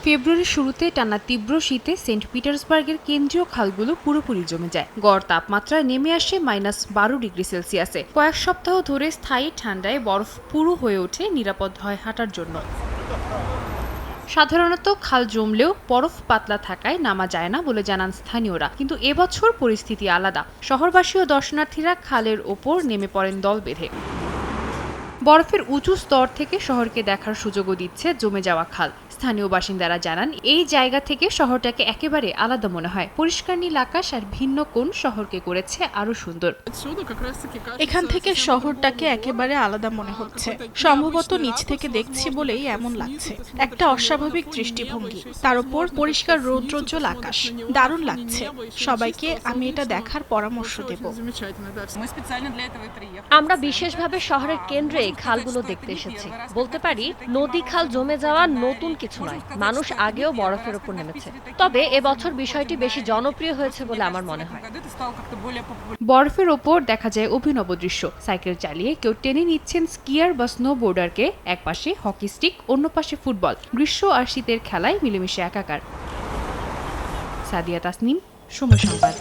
ফেব্রুয়ারির শুরুতে টানা তীব্র শীতে সেন্ট পিটার্সবার্গের কেন্দ্রীয় খালগুলো পুরোপুরি জমে যায়। গড় তাপমাত্রা নেমে আসে -12°C। কয়েক সপ্তাহ ধরে স্থায়ী ঠান্ডায় বরফ পুরো হয়ে ওঠে, নিরাপদ হয় হাঁটার জন্য। সাধারণত খাল জমলেও বরফ পাতলা থাকায় নামা যায় না বলে জানান স্থানীয়রা, কিন্তু এবছর পরিস্থিতি আলাদা। শহরবাসী ও দর্শনার্থীরা খালের ওপর নেমে পড়েন দল বেঁধে। বরফের উঁচু স্তর থেকে শহরকে দেখার সুযোগও দিচ্ছে জমে যাওয়া খাল। স্থানীয় বাসিন্দারা জানান, এই জায়গা থেকে শহরটাকে একেবারে আলাদা মনে হয়। পরিষ্কার নীল আকাশ আর ভিন্ন কোণ শহরকে করেছে আরো সুন্দর। এখান থেকে শহরটাকে একেবারে আলাদা মনে হচ্ছে। সম্ভবত নিচ থেকে দেখছি বলেই এমন লাগছে। একটা অস্বাভাবিক দৃষ্টিভঙ্গি, তার উপর পরিষ্কার রৌদ্রোজ্জ্বল আকাশ। দারুণ লাগছে। সবাইকে আমি এটা দেখার পরামর্শ দেব। আমরা বিশেষভাবে শহরের কেন্দ্রে খালগুলো দেখতে এসেছি। বলতে পারি নদী খাল জমে যাওয়া নতুন কিছু নয়, মানুষ আগেও বরফের উপর নেমেছে। তবে এবছর বিষয়টি বেশি জনপ্রিয় হয়েছে বলে আমার মনে হয়। বরফের ওপর দেখা যায় অভিনব দৃশ্য। সাইকেল চালিয়ে কেউ টেনে নিচ্ছেন স্কিয়ার বা স্নোবোর্ডারকে, এক পাশে হকি স্টিক, অন্য পাশে ফুটবল। গ্রীষ্ম আর শীতের খেলায় মিলেমিশে একাকার। সাদিয়া তাসনিম, সময় সংবাদ।